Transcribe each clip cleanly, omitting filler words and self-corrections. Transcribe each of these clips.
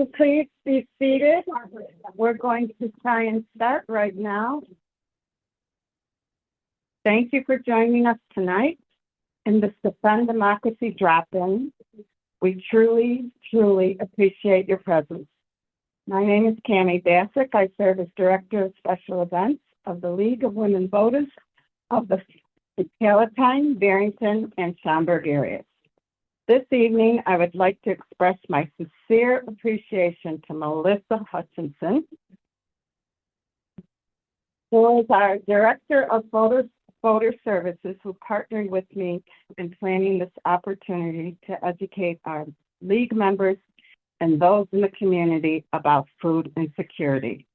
you please be seated? We're going to try and start right now. Thank you for joining us tonight in this Defend Democracy drop-in. We truly, truly appreciate your presence. My name is Cammie Bassick. I serve as Director of Special Events of the League of Women Voters of the Palatine, Barrington, and Schaumburg areas. This evening, I would like to express my sincere appreciation to Melissa Hutchinson, who is our Director of Voter Services, who partnered with me in planning this opportunity to educate our League members and those in the community about food insecurity.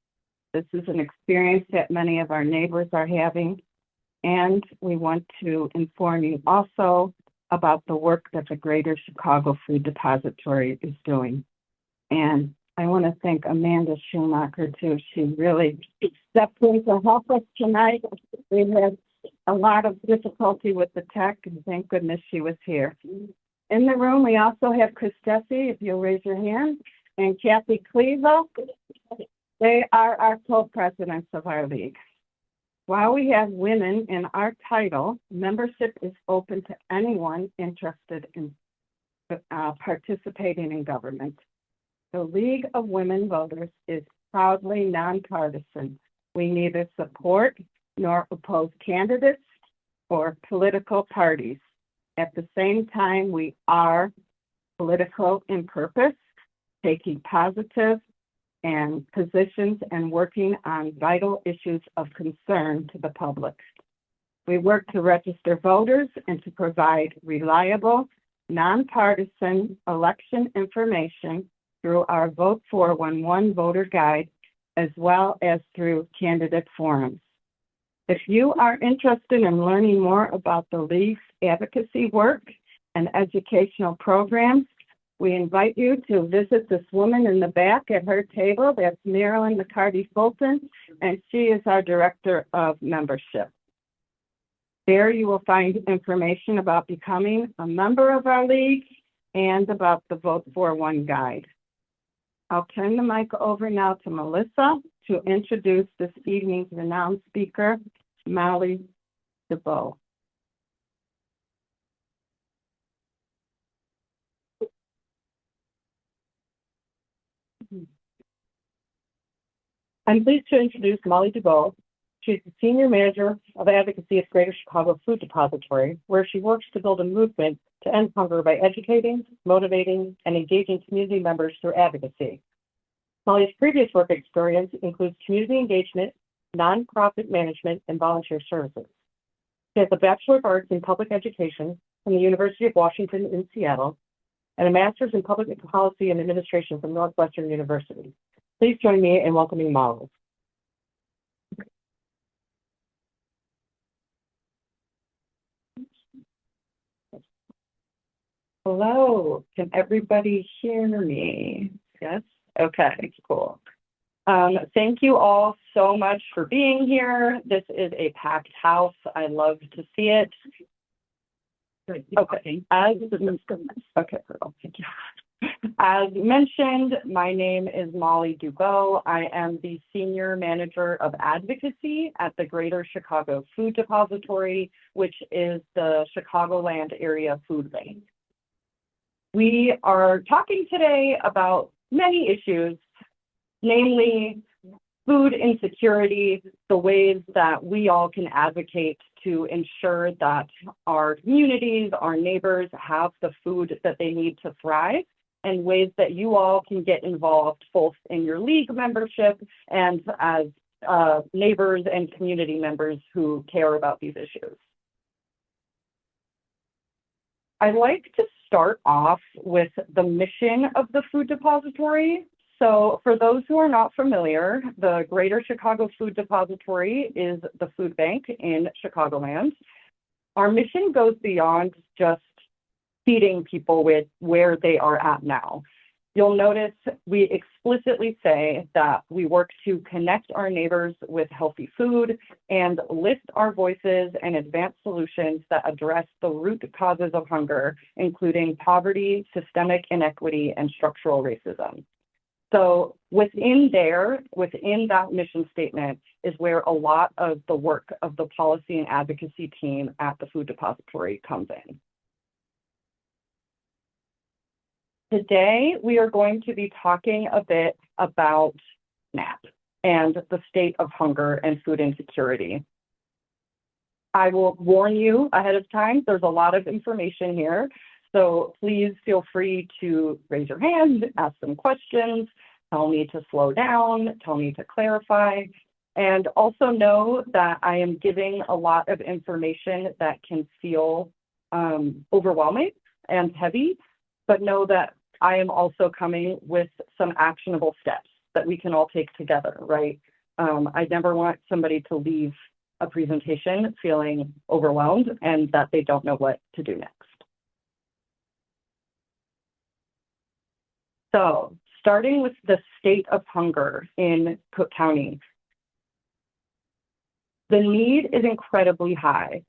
This is an experience that many of our neighbors are having, and we want to inform you also about the work that the Greater Chicago Food Depository is doing. And I want to thank Amanda Schumacher too. She really stepped in to help us tonight. We had a lot of difficulty with the tech, and thank goodness she was here. In the room, we also have Chris Jesse, if you'll raise your hand, and Kathy Clevo. They are our co-presidents of our league. While we have women in our title, membership is open to anyone interested in participating in government. The League of Women Voters is proudly nonpartisan. We neither support nor oppose candidates or political parties. At the same time, we are political in purpose, taking positive and positions and working on vital issues of concern to the public. We work to register voters and to provide reliable, nonpartisan election information through our Vote 411 voter guide, as well as through candidate forums. If you are interested in learning more about the League's advocacy work and educational programs, we invite you to visit this woman in the back at her table. That's Marilyn McCarty-Fulton, and she is our Director of Membership. There you will find information about becoming a member of our League and about the Vote 411 guide. I'll turn the mic over now to Melissa to introduce this evening's renowned speaker, Molly Dubow. I'm pleased to introduce Molly Dubow. She's the Senior Manager of Advocacy at Greater Chicago Food Depository, where she works to build a movement to end hunger by educating, motivating, and engaging community members through advocacy. Molly's previous work experience includes community engagement, nonprofit management, and volunteer services. She has a Bachelor of Arts in Public Education from the University of Washington in Seattle and a Master's in Public Policy and Administration from Northwestern University. Please join me in welcoming Molly. Hello, can everybody hear me? Yes? Okay, cool. Thank you all so much for being here. This is a packed house. I love to see it. Okay, thank you. As mentioned, my name is Molly Dubow. I am the Senior Manager of Advocacy at the Greater Chicago Food Depository, which is the Chicagoland area food bank. We are talking today about many issues, namely food insecurity, the ways that we all can advocate to ensure that our communities, our neighbors have the food that they need to thrive, and ways that you all can get involved both in your league membership and as neighbors and community members who care about these issues. I'd like to start off with the mission of the Food Depository. So for those who are not familiar, the Greater Chicago Food Depository is the food bank in Chicagoland. Our mission goes beyond just feeding people with where they are at now. You'll notice we explicitly say that we work to connect our neighbors with healthy food and lift our voices and advance solutions that address the root causes of hunger, including poverty, systemic inequity, and structural racism. So within that mission statement is where a lot of the work of the policy and advocacy team at the Food Depository comes in. Today, we are going to be talking a bit about SNAP and the state of hunger and food insecurity. I will warn you ahead of time, there's a lot of information here, so please feel free to raise your hand, ask some questions, tell me to slow down, tell me to clarify, and also know that I am giving a lot of information that can feel overwhelming and heavy, but know that I am also coming with some actionable steps that we can all take together, right? I never want somebody to leave a presentation feeling overwhelmed and that they don't know what to do next. So, starting with the state of hunger in Cook County, the need is incredibly high.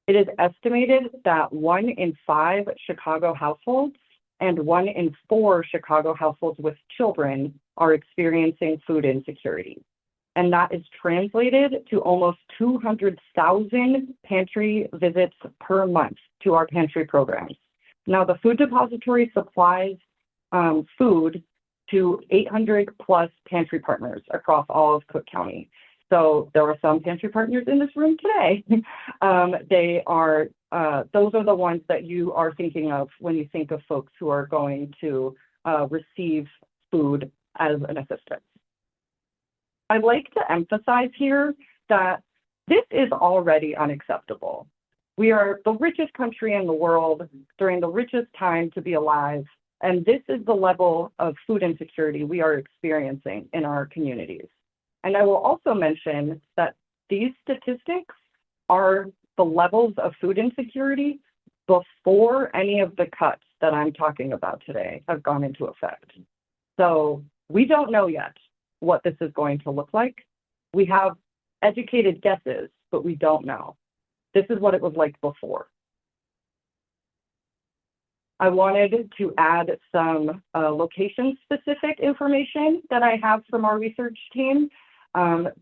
It is estimated that 1 in 5 Chicago households and 1 in 4 Chicago households with children are experiencing food insecurity. And that is translated to almost 200,000 pantry visits per month to our pantry programs. Now, the Food Depository supplies food to 800 plus pantry partners across all of Cook County. So there are some pantry partners in this room today. Those are the ones that you are thinking of when you think of folks who are going to receive food as an assistance. I'd like to emphasize here that this is already unacceptable. We are the richest country in the world during the richest time to be alive, and this is the level of food insecurity we are experiencing in our communities. And I will also mention that these statistics are the levels of food insecurity before any of the cuts that I'm talking about today have gone into effect. So we don't know yet what this is going to look like. We have educated guesses, but we don't know. This is what it was like before. I wanted to add some location-specific information that I have from our research team.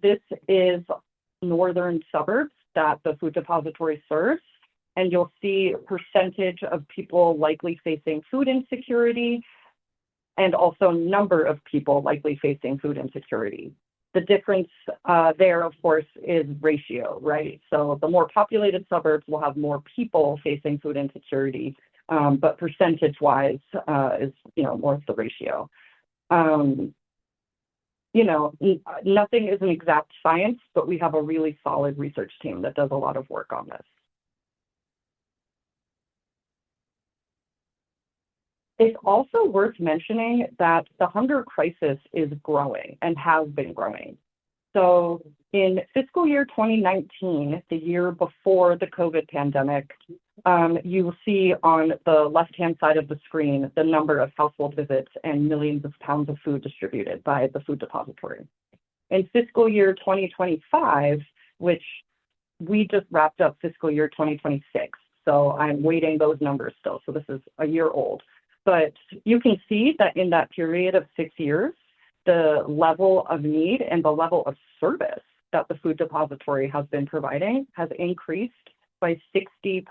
This is northern suburbs that the Food Depository serves, and you'll see percentage of people likely facing food insecurity and also number of people likely facing food insecurity. The difference there, of course, is ratio, right? So the more populated suburbs will have more people facing food insecurity, but percentage-wise is, more of the ratio. Nothing is an exact science, but we have a really solid research team that does a lot of work on this. It's also worth mentioning that the hunger crisis is growing and has been growing. So in fiscal year 2019, the year before the COVID pandemic, you will see on the left-hand side of the screen the number of household visits and millions of pounds of food distributed by the Food Depository. In fiscal year 2025, which we just wrapped up fiscal year 2026, so I'm waiting those numbers still, so this is a year old. But you can see that in that period of 6 years, the level of need and the level of service that the Food Depository has been providing has increased by 60%.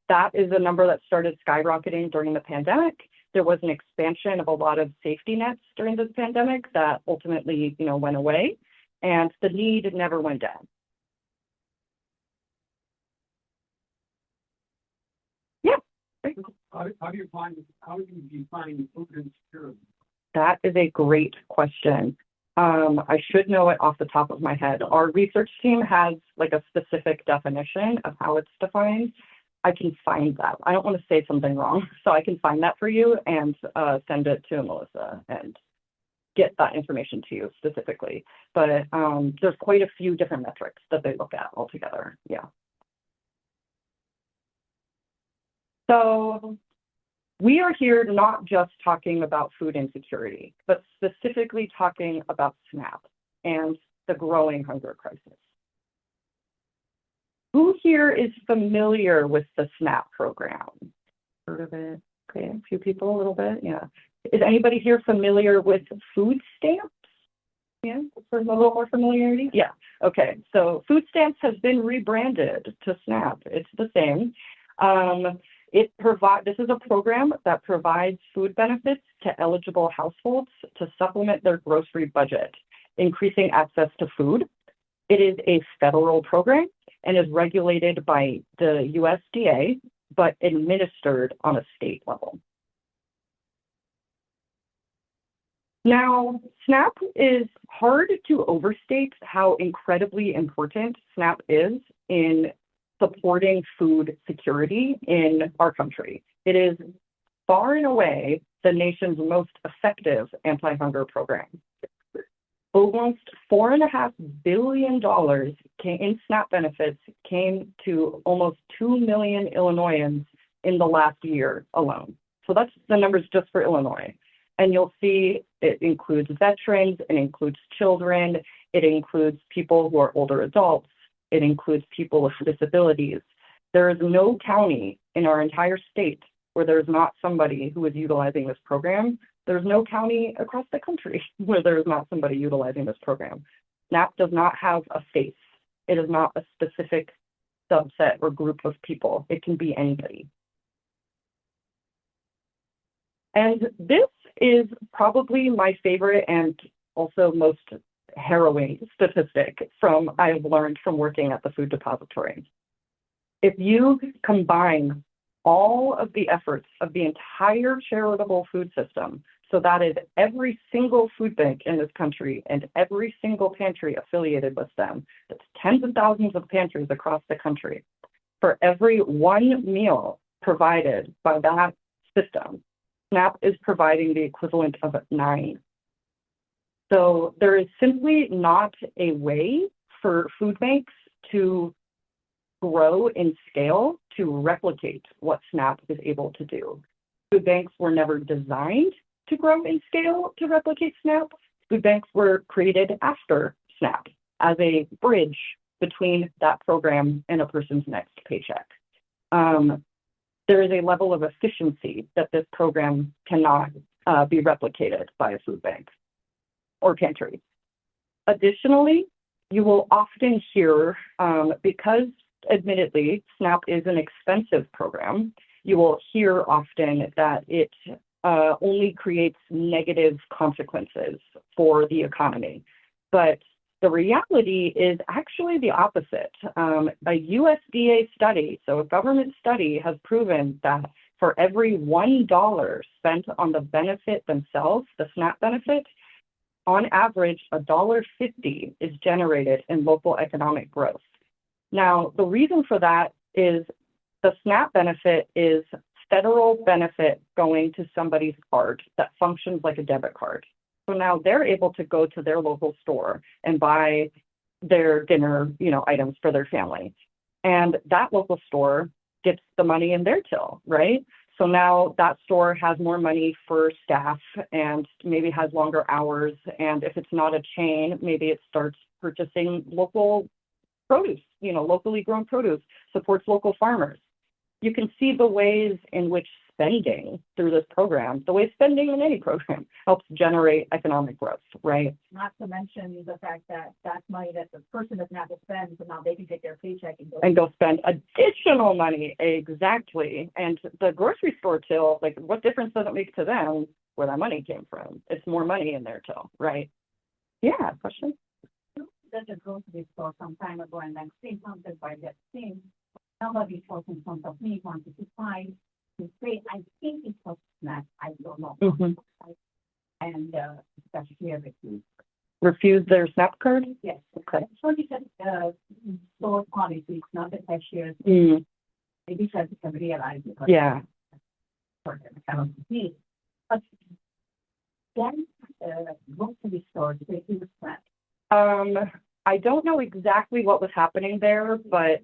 That is a number that started skyrocketing during the pandemic. There was an expansion of a lot of safety nets during the pandemic that ultimately, went away, and the need never went down. Yeah. How do you define food insecurity? That is a great question. I should know it off the top of my head. Our research team has like a specific definition of how it's defined. I can find that. I don't want to say something wrong, so I can find that for you and send it to Melissa and get that information to you specifically. But there's quite a few different metrics that they look at altogether. Yeah. So we are here not just talking about food insecurity, but specifically talking about SNAP and the growing hunger crisis. Who here is familiar with the SNAP program? Heard of it? Okay, a few people, a little bit, yeah. Is anybody here familiar with food stamps? Yeah, for a little more familiarity? Yeah, okay. So food stamps has been rebranded to SNAP. It's the same. This is a program that provides food benefits to eligible households to supplement their grocery budget, increasing access to food. It is a federal program and is regulated by the USDA, but administered on a state level. Now, SNAP is hard to overstate how incredibly important SNAP is in supporting food security in our country. It is far and away the nation's most effective anti-hunger program. Almost $4.5 billion in SNAP benefits came to almost 2 million Illinoisans in the last year alone. So that's the numbers just for Illinois. And you'll see it includes veterans, it includes children, it includes people who are older adults, it includes people with disabilities. There is no county in our entire state where there's not somebody who is utilizing this program. There's no county across the country where there is not somebody utilizing this program. SNAP does not have a face. It is not a specific subset or group of people. It can be anybody. And this is probably my favorite and also most harrowing statistic I've learned from working at the food depository. If you combine all of the efforts of the entire charitable food system, so that is every single food bank in this country and every single pantry affiliated with them, that's tens of thousands of pantries across the country, for every one meal provided by that system, SNAP is providing the equivalent of 9. So there is simply not a way for food banks to grow in scale to replicate what SNAP is able to do. Food banks were never designed to grow in scale to replicate SNAP. Food banks were created after SNAP as a bridge between that program and a person's next paycheck. There is a level of efficiency that this program cannot be replicated by a food bank or pantry. Additionally, you will often hear, because admittedly, SNAP is an expensive program, you will hear often that it only creates negative consequences for the economy. But the reality is actually the opposite. A USDA study, so a government study, has proven that for every $1 spent on the benefit themselves, the SNAP benefit, on average, $1.50 is generated in local economic growth. Now, the reason for that is the SNAP benefit is federal benefit going to somebody's card that functions like a debit card. So now they're able to go to their local store and buy their dinner, items for their family. And that local store gets the money in their till, right? So now that store has more money for staff and maybe has longer hours. And if it's not a chain, maybe it starts purchasing local produce, locally grown produce, supports local farmers. You can see the ways in which spending through this program, the way spending in any program helps generate economic growth, right? Not to mention the fact that that's money that the person doesn't have to spend, so now they can take their paycheck and go spend additional money. Exactly. And the grocery store till, what difference does it make to them where that money came from? It's more money in their till, right? Yeah, question? There's a grocery store some time ago, and I'm seeing something by that thing. Somebody was in front of me, wanted to buy, to say, I think it was SNAP, I don't know. Mm-hmm. And cashier refused their SNAP card? Yes. Okay. So he said, store policy, it's not the cashier. Mm. Maybe because he can realize it. Yeah. But then grocery stores, they use SNAP. I don't know exactly what was happening there, but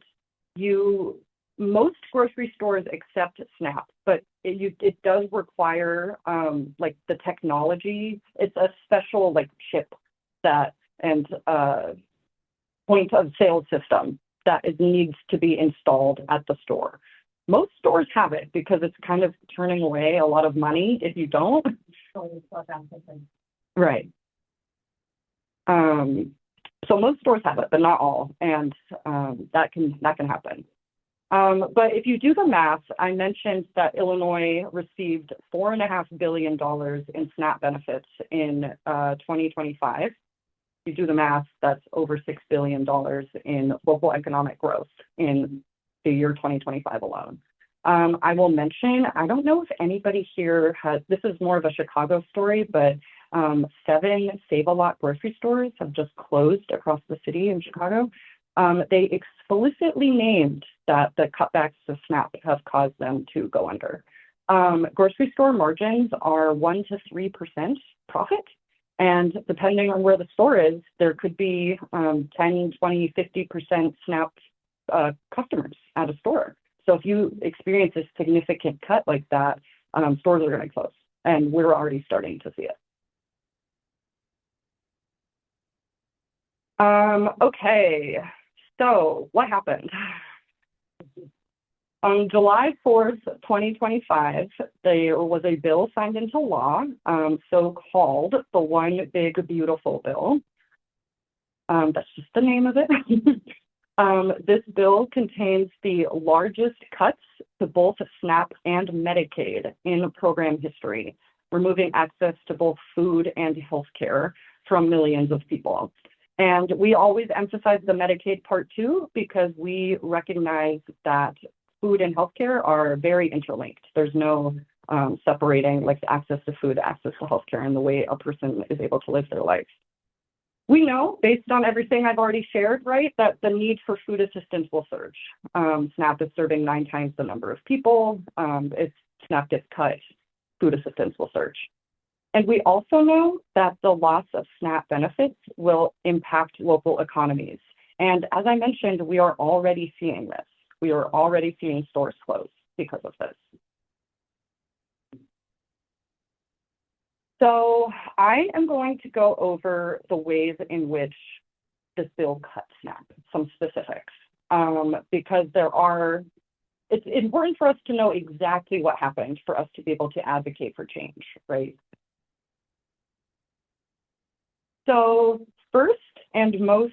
most grocery stores accept SNAP, but it does require the technology. It's a special chip and point of sale system that needs to be installed at the store. Most stores have it because it's kind of turning away a lot of money if you don't. So it's for them to say, Right. So most stores have it, but not all, and that can happen. But if you do the math, I mentioned that Illinois received $4.5 billion in SNAP benefits in 2025. You do the math, that's over $6 billion in local economic growth in the year 2025 alone. I will mention, I don't know if anybody here has, this is more of a Chicago story, but 7 Save-A-Lot grocery stores have just closed across the city in Chicago. They explicitly named that the cutbacks to SNAP have caused them to go under. Grocery store margins are 1 to 3% profit. And depending on where the store is, there could be 10, 20, 50% SNAP customers at a store. So if you experience a significant cut like that, stores are going to close. And we're already starting to see it. Okay, so what happened? On July 4th, 2025, there was a bill signed into law, so-called the One Big Beautiful Bill. That's just the name of it. This bill contains the largest cuts to both SNAP and Medicaid in program history, removing access to both food and health care from millions of people. And we always emphasize the Medicaid part too, because we recognize that food and healthcare are very interlinked. There's no separating like access to food, access to healthcare, and the way a person is able to live their life. We know, based on everything I've already shared, right, that the need for food assistance will surge. SNAP is serving 9 times the number of people. If SNAP gets cut, food assistance will surge. And we also know that the loss of SNAP benefits will impact local economies. And as I mentioned, we are already seeing this. We are already seeing stores close because of this. So I am going to go over the ways in which this bill cuts SNAP, some specifics, because it's important for us to know exactly what happened for us to be able to advocate for change, right? So first and most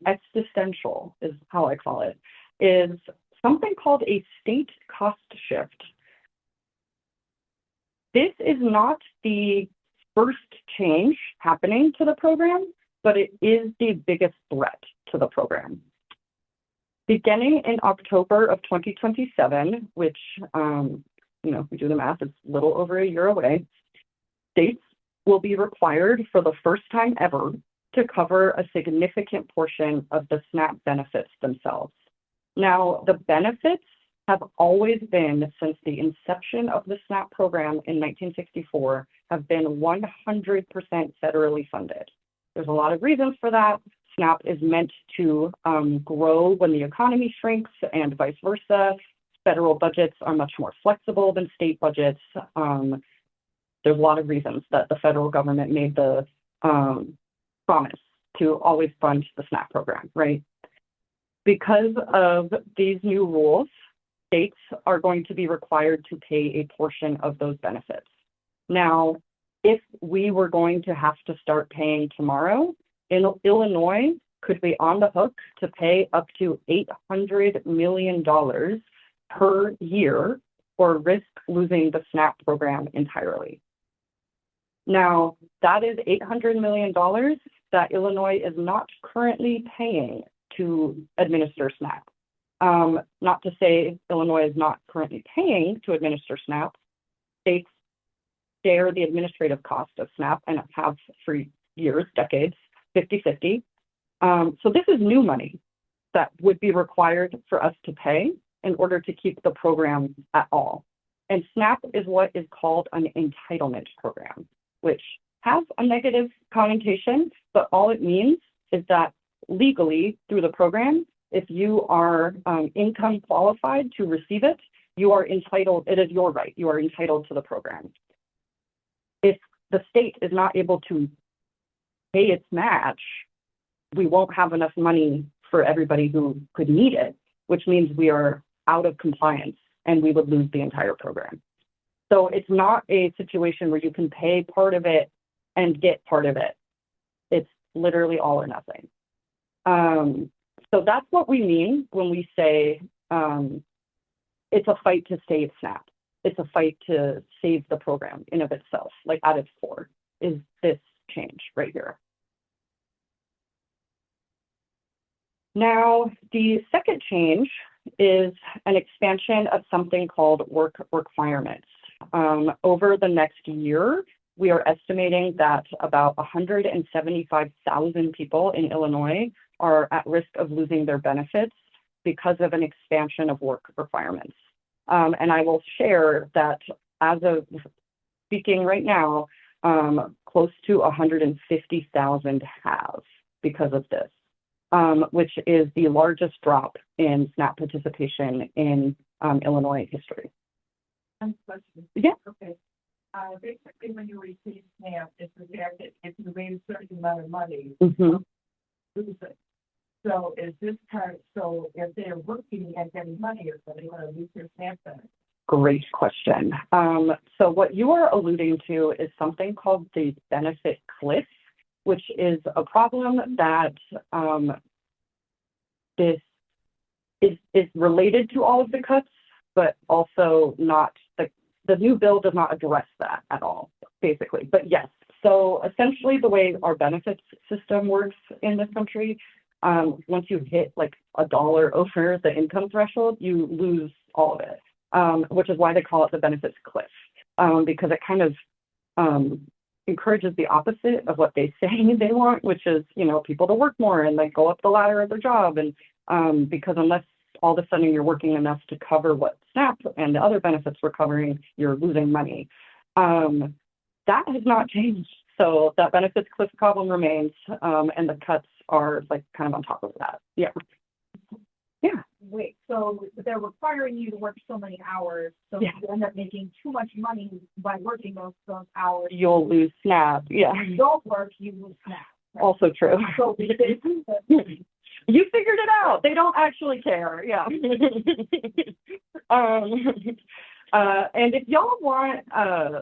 existential is how I call it, is something called a state cost shift. This is not the first change happening to the program, but it is the biggest threat to the program. Beginning in October of 2027, which, if we do the math, it's a little over a year away, states will be required for the first time ever to cover a significant portion of the SNAP benefits themselves. Now, the benefits have always been, since the inception of the SNAP program in 1964, have been 100% federally funded. There's a lot of reasons for that. SNAP is meant to grow when the economy shrinks and vice versa. Federal budgets are much more flexible than state budgets. There's a lot of reasons that the federal government made the promise to always fund the SNAP program, right? Because of these new rules, states are going to be required to pay a portion of those benefits. Now, if we were going to have to start paying tomorrow, Illinois could be on the hook to pay up to $800 million per year or risk losing the SNAP program entirely. Now, that is $800 million that Illinois is not currently paying to administer SNAP. Not to say Illinois is not currently paying to administer SNAP. States share the administrative cost of SNAP and have for years, decades, 50-50. So this is new money that would be required for us to pay in order to keep the program at all. And SNAP is what is called an entitlement program, which has a negative connotation, but all it means is that legally through the program, if you are income qualified to receive it, you are entitled, it is your right, you are entitled to the program. If the state is not able to pay its match, we won't have enough money for everybody who could need it, which means we are out of compliance and we would lose the entire program. So it's not a situation where you can pay part of it and get part of it. It's literally all or nothing. So that's what we mean when we say it's a fight to save SNAP. It's a fight to save the program in of itself, like at its core, is this change right here. Now, the second change is an expansion of something called work requirements. Over the next year, we are estimating that about 175,000 people in Illinois are at risk of losing their benefits because of an expansion of work requirements. And I will share that as of speaking right now, close to 150,000 have because of this, which is the largest drop in SNAP participation in Illinois history. Yeah. Okay. Basically, when you receive SNAP, it's projected if you raise a certain amount of money, Mm-hmm. lose it. So is this part, so if they're working and getting money, are they going to lose their SNAP benefit? Great question. So what you are alluding to is something called the benefit cliff, which is a problem that this is related to all of the cuts, but also not, the new bill does not address that at all, basically. But yes, so essentially the way our benefits system works in this country, once you hit like $1 over the income threshold, you lose all of it, which is why they call it the benefits cliff, because it kind of encourages the opposite of what they say they want, which is, you know, people to work more and like go up the ladder of their job. And because unless all of a sudden you're working enough to cover what SNAP and the other benefits we're covering, you're losing money. That has not changed. So that benefits cliff problem remains, and the cuts are like kind of on top of that. Yeah. Yeah. Wait, so they're requiring you to work so many hours, so Yeah. you end up making too much money by working those hours. You'll lose SNAP. Yeah. If you don't work, you lose SNAP. Right? Also true. So You figured it out. They don't actually care. Yeah. And if y'all want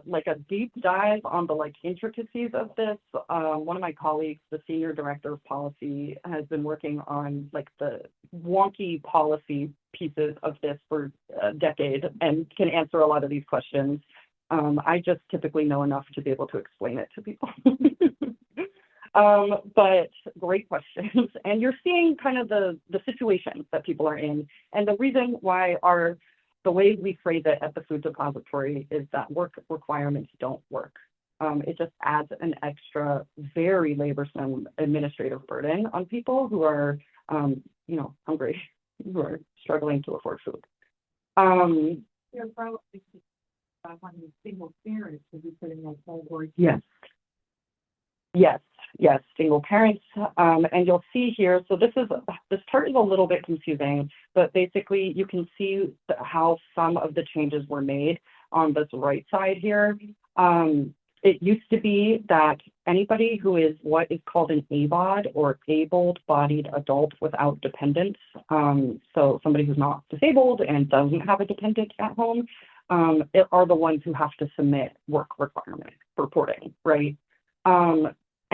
like a deep dive on the like intricacies of this, one of my colleagues, the senior director of policy, has been working on like the wonky policy pieces of this for a decade and can answer a lot of these questions. I just typically know enough to be able to explain it to people. But great questions. And you're seeing kind of the situation that people are in. And the reason why the way we phrase it at the food depository is that work requirements don't work. It just adds an extra, very laborsome administrative burden on people who are, you know, hungry, who are struggling to afford food. You're probably one of the single parents to be putting that forward. Yes. Yes, single parents. And you'll see here, so this chart is a little bit confusing, but basically you can see how some of the changes were made on this right side here. It used to be that anybody who is what is called an ABOD, or able-bodied adult without dependents, so somebody who's not disabled and doesn't have a dependent at home, are the ones who have to submit work requirement reporting, right?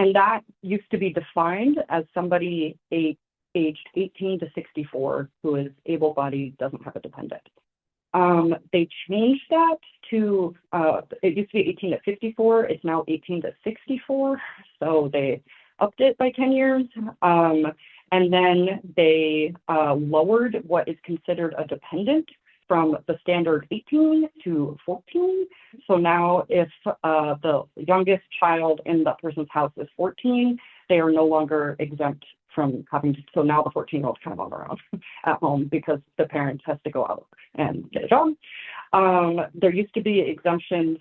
And that used to be defined as somebody aged 18 to 64 who is able-bodied, doesn't have a dependent. They changed that to, it used to be 18 to 54, it's now 18 to 64, so they upped it by 10 years. And then they lowered what is considered a dependent from the standard 18 to 14. So now if the youngest child in that person's house is 14, they are no longer exempt from having to, so now the 14-year-old's kind of on their own at home because the parent has to go out and get a job. There used to be exemptions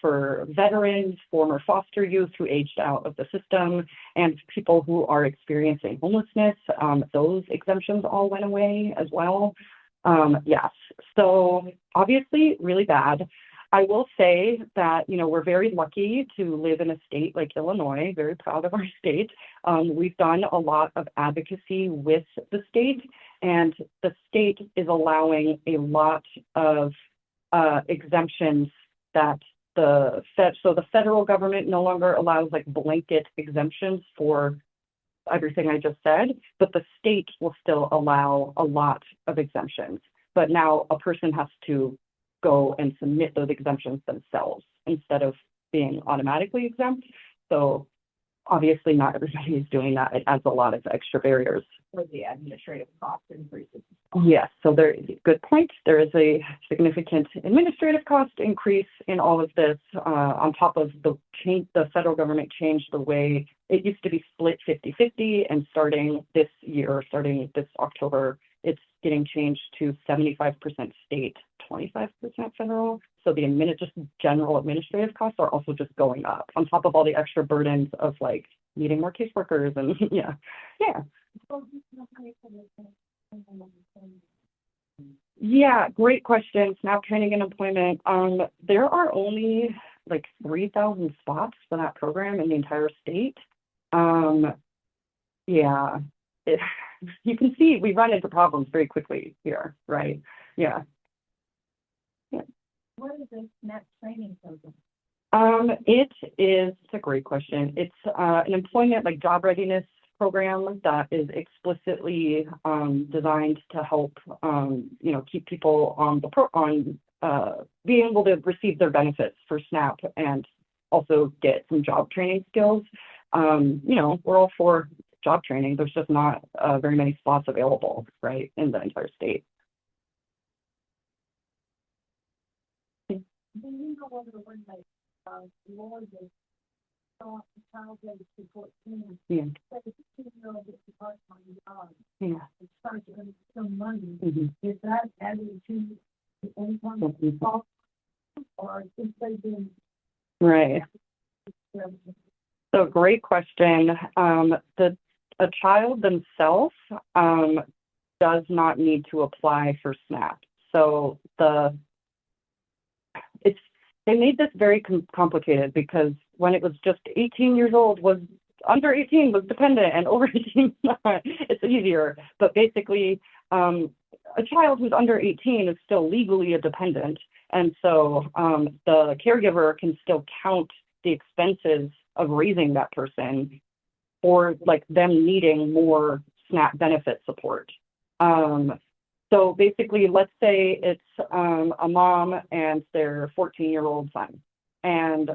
for veterans, former foster youth who aged out of the system, and people who are experiencing homelessness. Those exemptions all went away as well. Yes, so obviously really bad. I will say that, you know, we're very lucky to live in a state like Illinois, very proud of our state. We've done a lot of advocacy with the state, And the state is allowing a lot of exemptions that the federal government no longer allows like blanket exemptions for everything I just said, but the state will still allow a lot of exemptions. But now a person has to go and submit those exemptions themselves instead of being automatically exempt. So obviously not everybody is doing that. It adds a lot of extra barriers. For the administrative cost increases. Yes, so good point. There is a significant administrative cost increase in all of this, on top of the federal government changed the way it used to be split 50-50, and starting this October, it's getting changed to 75% state, 25% federal. So the just general administrative costs are also just going up on top of all the extra burdens of like needing more caseworkers and yeah. Yeah, great question. SNAP training and employment. There are only like 3,000 spots for that program in the entire state. Yeah, you can see we run into problems very quickly here, right? Yeah. What is this SNAP training program? It's a great question. It's an employment like job readiness program that is explicitly designed to help keep people on being able to receive their benefits for SNAP and also get some job training skills. We're all for job training. There's just not very many spots available, right, in the entire state. Do you know whether the one like law is child that is 14? Yeah. But the 15-year-old gets a part-time job. Yeah. It starts earning some money. Mm-hmm. Is that added to the income cost, or is they being Right. So great question. A child themselves does not need to apply for SNAP. So they made this very complicated because when it was just 18 years old, was under 18 was dependent and over 18 not. It's easier. But basically, a child who's under 18 is still legally a dependent. And so the caregiver can still count the expenses of raising that person or like them needing more SNAP benefit support. So basically, let's say it's a mom and their 14-year-old son, and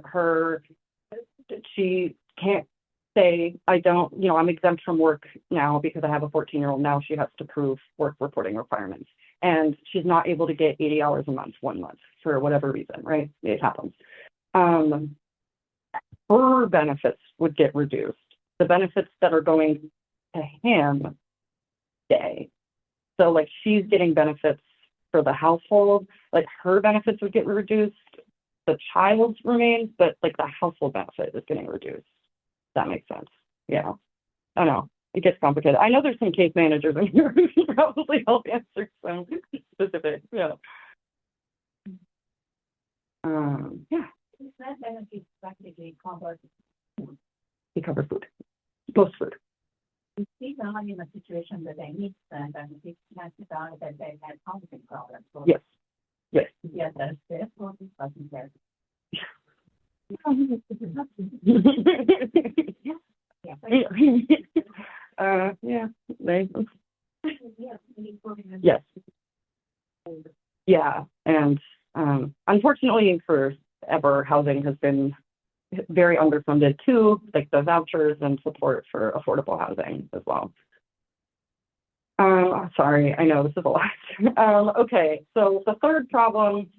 she can't say, I'm exempt from work now because I have a 14-year-old. Now she has to prove work reporting requirements, and she's not able to get 80 hours a month, 1 month, for whatever reason, right? It happens. Her benefits would get reduced. The benefits that are going to him stay. So like she's getting benefits for the household, like her benefits would get reduced, the child's remains, but like the household benefit is getting reduced. That makes sense. Yeah. I know. It gets complicated. I know there's some case managers in here who can probably help answer some specific. Yeah. Yeah. Is that benefit practically covered? We cover food. Most food. You see them in a situation that they need them, and it's not that they had housing problems. So Yes. Yes. yes, that's this one doesn't get. Yeah. They, Yes. yes. Yeah. And unfortunately forever, housing has been very underfunded too, like the vouchers and support for affordable housing as well. Sorry, I know this is a lot. Okay, so the third problem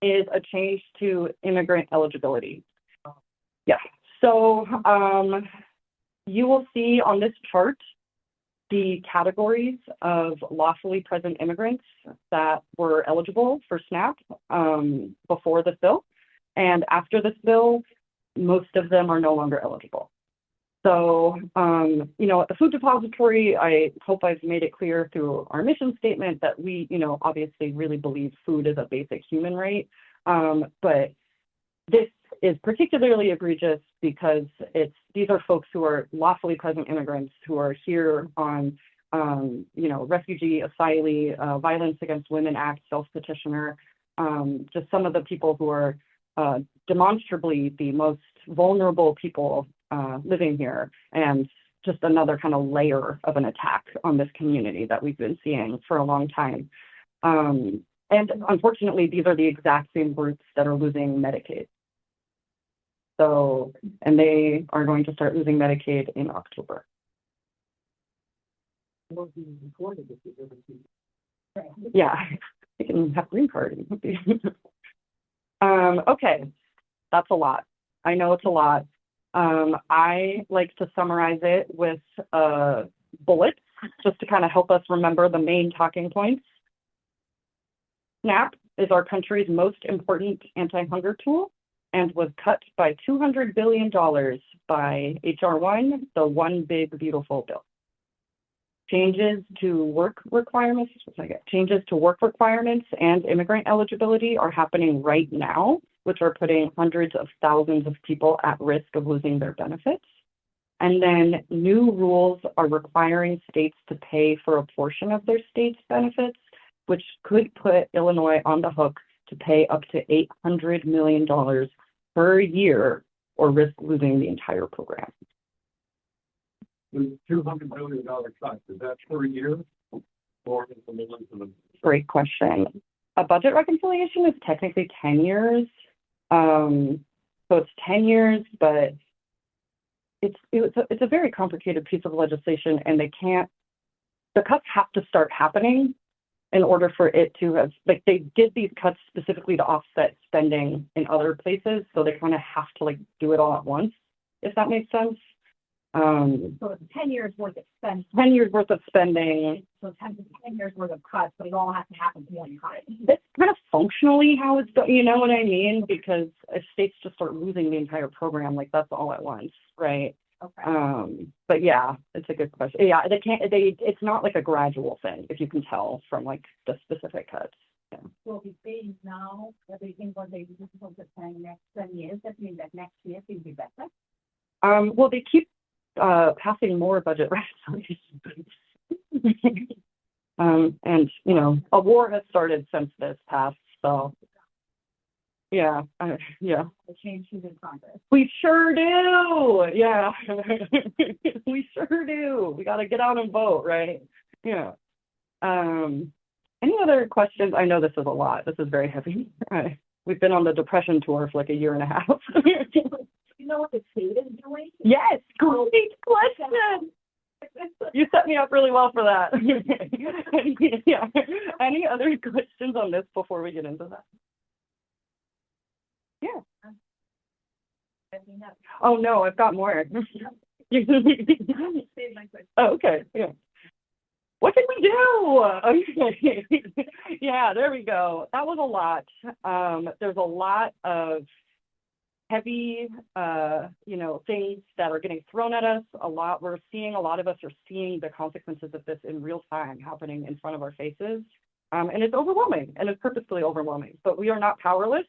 is a change to immigrant eligibility. Yeah, so you will see on this chart the categories of lawfully present immigrants that were eligible for SNAP before this bill. And after this bill, most of them are no longer eligible. So, at the Food Depository, I hope I've made it clear through our mission statement that we, obviously really believe food is a basic human right. But this is particularly egregious because these are folks who are lawfully present immigrants who are here on refugee, asylee, Violence Against Women Act, self-petitioner, just some of the people who are demonstrably the most vulnerable people living here, and just another kind of layer of an attack on this community that we've been seeing for a long time. And unfortunately, these are the exact same groups that are losing Medicaid. So, and they are going to start losing Medicaid in October. Yeah, you can have green card. Okay, that's a lot. I know it's a lot. I like to summarize it with bullets, just to kind of help us remember the main talking points. SNAP is our country's most important anti-hunger tool and was cut by $200 billion by H.R. 1, the One Big Beautiful Bill. Changes to work requirements and immigrant eligibility are happening right now, which are putting hundreds of thousands of people at risk of losing their benefits. And then new rules are requiring states to pay for a portion of their state's benefits, which could put Illinois on the hook to pay up to $800 million per year or risk losing the entire program. The $200 million cut, is that per year or is it for the? Great question. A budget reconciliation is technically 10 years. So it's 10 years, but it's a very complicated piece of legislation, and the cuts have to start happening in order for it to have, like, they did these cuts specifically to offset spending in other places, so they kind of have to like do it all at once, if that makes sense. So it's 10 years worth of spending. 10 years worth of spending. So 10 years worth of cuts, but it all has to happen to one time. That's kind of functionally how it's done, you know what I mean? Because if states just start losing the entire program, like that's all at once, right? Okay. But yeah, it's a good question. Yeah, it's not like a gradual thing, if you can tell from like the specific cuts. Yeah. So if we pay now, everything what they do for the 10 years, that means that next year will be better. Well, they keep passing more budget reconciliations. And a war has started since this passed, so yeah, yeah. The change is in Congress. We sure do. Yeah, we sure do. We got to get out and vote, right? Yeah. Any other questions? I know this is a lot. This is very heavy. We've been on the depression tour for like a year and a half. You know what the state is doing? Yes, great question. You set me up really well for that. Yeah. Any other questions on this before we get into that? Yeah. Oh no, I've got more. Oh, okay. Yeah. What can we do? Okay. Yeah, there we go. That was a lot. There's a lot of heavy, things that are getting thrown at us. A lot of us are seeing the consequences of this in real time happening in front of our faces. And it's overwhelming, and it's purposefully overwhelming, but we are not powerless.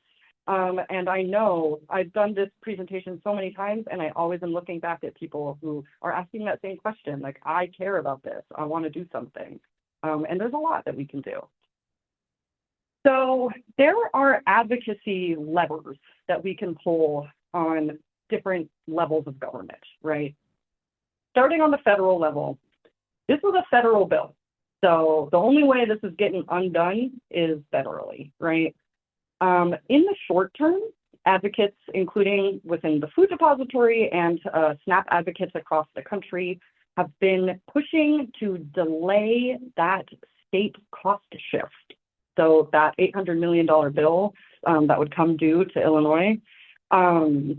And I know I've done this presentation so many times, and I always am looking back at people who are asking that same question. Like, I care about this. I want to do something. And there's a lot that we can do. So there are advocacy levers that we can pull on different levels of government, right? Starting on the federal level, this was a federal bill. So the only way this is getting undone is federally, right? In the short term, advocates, including within the Food Depository and SNAP advocates across the country, have been pushing to delay that state cost shift. So that $800 million bill that would come due to Illinois, it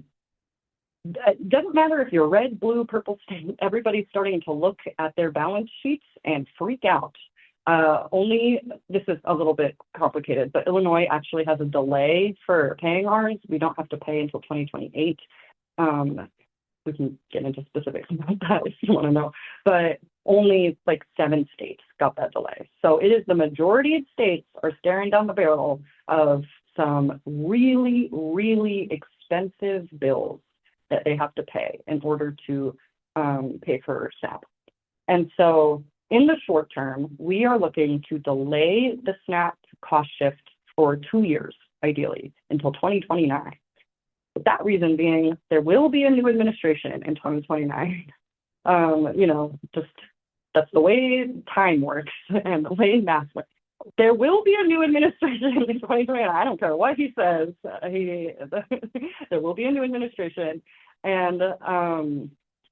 doesn't matter if you're red, blue, purple state, everybody's starting to look at their balance sheets and freak out. This is a little bit complicated, but Illinois actually has a delay for paying ours. We don't have to pay until 2028. We can get into specifics about that if you want to know, but only like 7 states got that delay. So it is the majority of states are staring down the barrel of some really, really expensive bills that they have to pay in order to pay for SNAP. And so in the short term, we are looking to delay the SNAP cost shift for 2 years, ideally, until 2029. With that reason being, there will be a new administration in 2029. Just that's the way time works and the way math works. There will be a new administration in 2029. I don't care what he says. There will be a new administration. And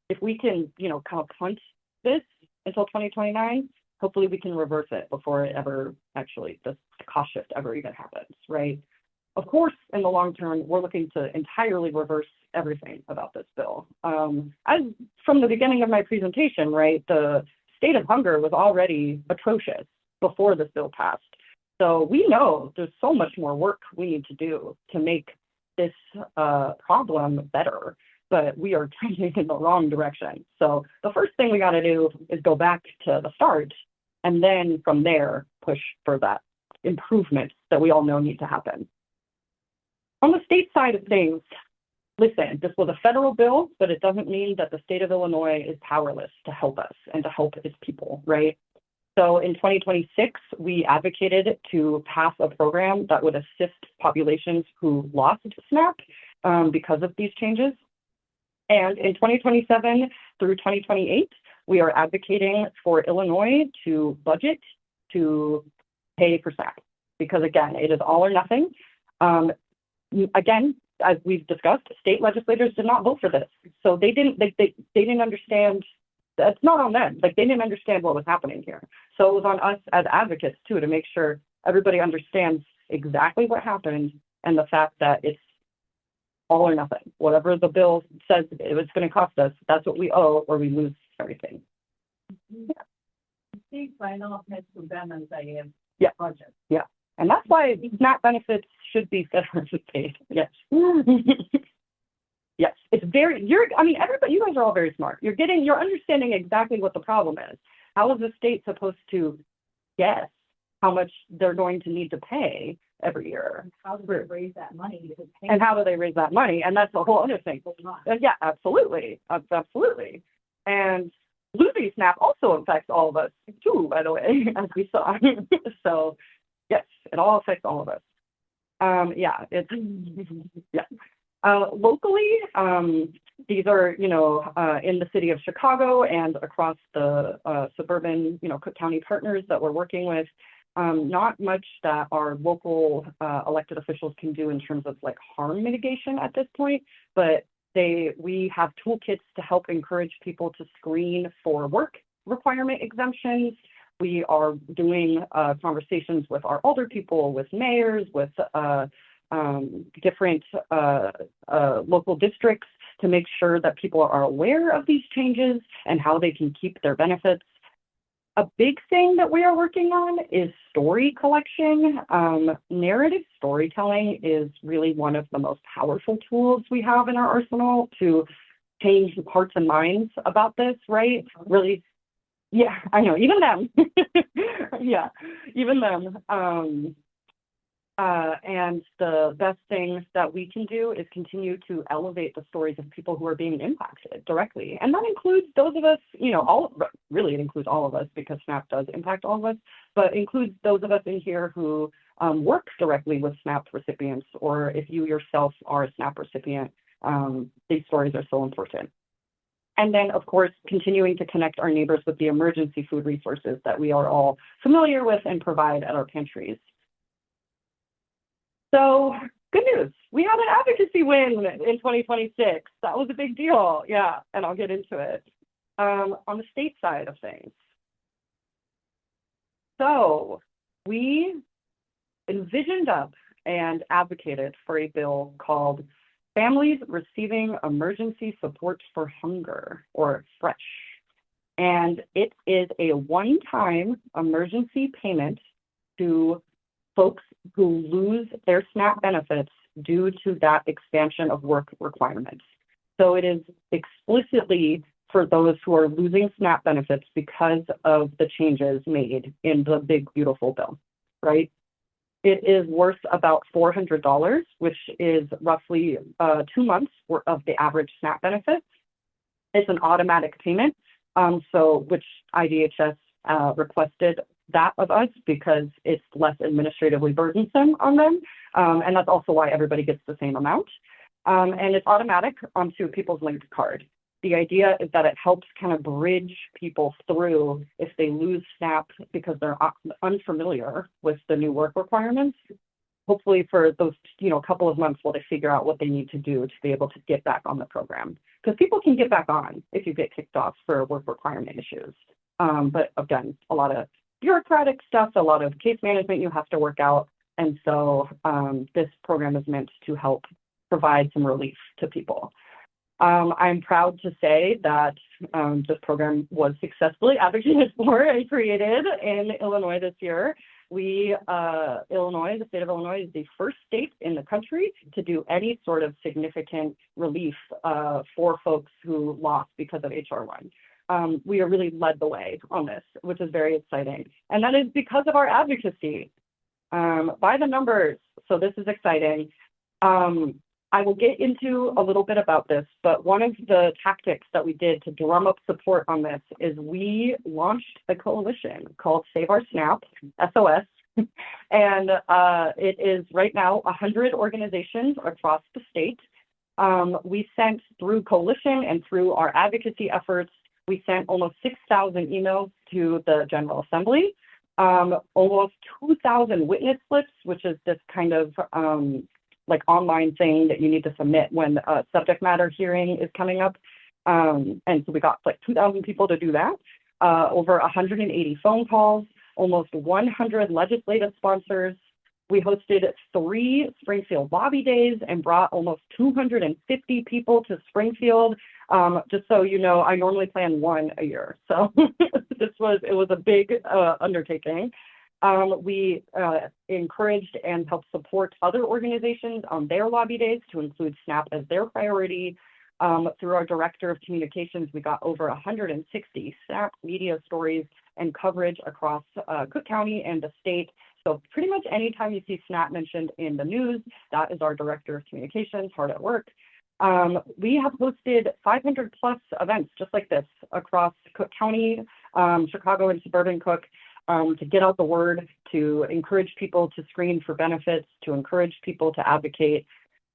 if we can, kind of punt this until 2029, hopefully we can reverse it before it ever actually, the cost shift ever even happens, right? Of course, in the long term, we're looking to entirely reverse everything about this bill. As from the beginning of my presentation, right, the state of hunger was already atrocious before this bill passed. So we know there's so much more work we need to do to make this problem better, but we are trending in the wrong direction. So the first thing we got to do is go back to the start, and then from there, push for that improvement that we all know need to happen. On the state side of things, listen, this was a federal bill, but it doesn't mean that the state of Illinois is powerless to help us and to help its people, right? So in 2026, we advocated to pass a program that would assist populations who lost SNAP because of these changes. And in 2027 through 2028, we are advocating for Illinois to budget to pay for SNAP because, again, it is all or nothing. Again, as we've discussed, state legislators did not vote for this. So they didn't understand. That's not on them. Like, they didn't understand what was happening here. So it was on us as advocates too, to make sure everybody understands exactly what happened and the fact that it's all or nothing. Whatever the bill says it was going to cost us, that's what we owe, or we lose everything. State by law has to balance a budget. Yeah. And that's why SNAP benefits should be federally paid. Yes. Yes. It's everybody, you guys are all very smart. You're understanding exactly what the problem is. How is the state supposed to guess how much they're going to need to pay every year? How do they raise that money? And how do they raise that money? And that's the whole other thing. Yeah, absolutely. Absolutely. And losing SNAP also affects all of us too, by the way, as we saw. So yes, it all affects all of us. Locally, these are, in the city of Chicago and across the suburban, Cook County partners that we're working with. Not much that our local elected officials can do in terms of like harm mitigation at this point, but we have toolkits to help encourage people to screen for work requirement exemptions. We are doing conversations with our older people, with mayors, with different local districts to make sure that people are aware of these changes and how they can keep their benefits. A big thing that we are working on is story collection. Narrative storytelling is really one of the most powerful tools we have in our arsenal to change hearts and minds about this, right? Really. Yeah, I know, even them. Yeah, even them. And the best thing that we can do is continue to elevate the stories of people who are being impacted directly. And that includes those of us, it includes all of us because SNAP does impact all of us, but includes those of us in here who work directly with SNAP recipients, or if you yourself are a SNAP recipient, these stories are so important. And then, of course, continuing to connect our neighbors with the emergency food resources that we are all familiar with and provide at our pantries. So, good news. We had an advocacy win in 2026. That was a big deal. Yeah, and I'll get into it. On the state side of things. So, we envisioned up and advocated for a bill called Families Receiving Emergency Support for Hunger, or FRESH. And it is a one-time emergency payment to folks who lose their SNAP benefits due to that expansion of work requirements. So it is explicitly for those who are losing SNAP benefits because of the changes made in the big, beautiful bill, right? It is worth about $400, which is roughly 2 months of the average SNAP benefit. It's an automatic payment, which IDHS requested that of us because it's less administratively burdensome on them. And that's also why everybody gets the same amount. And it's automatic onto people's linked card. The idea is that it helps kind of bridge people through if they lose SNAP because they're unfamiliar with the new work requirements. Hopefully for those, couple of months while they figure out what they need to do to be able to get back on the program. Because people can get back on if you get kicked off for work requirement issues. But again, a lot of bureaucratic stuff, a lot of case management you have to work out. And so this program is meant to help provide some relief to people. I'm proud to say that this program was successfully advocated for and created in Illinois this year. Illinois, the state of Illinois, is the first state in the country to do any sort of significant relief for folks who lost because of HR1. We are really led the way on this, which is very exciting. And that is because of our advocacy by the numbers. So this is exciting. I will get into a little bit about this, but one of the tactics that we did to drum up support on this is we launched a coalition called Save Our SNAP, SOS, and it is right now 100 organizations across the state. We sent through coalition and through our advocacy efforts, we sent almost 6,000 emails to the General Assembly, almost 2,000 witness slips, which is this kind of like online thing that you need to submit when a subject matter hearing is coming up. And so we got like 2,000 people to do that, over 180 phone calls, almost 100 legislative sponsors. We hosted 3 Springfield lobby days and brought almost 250 people to Springfield. Just so you know, I normally plan 1 a year. So it was a big undertaking. We encouraged and helped support other organizations on their lobby days to include SNAP as their priority. Through our Director of Communications, we got over 160 SNAP media stories and coverage across Cook County and the state. So pretty much anytime you see SNAP mentioned in the news, that is our Director of Communications hard at work. We have hosted 500 plus events just like this across Cook County, Chicago and suburban Cook, to get out the word, to encourage people to screen for benefits, to encourage people to advocate.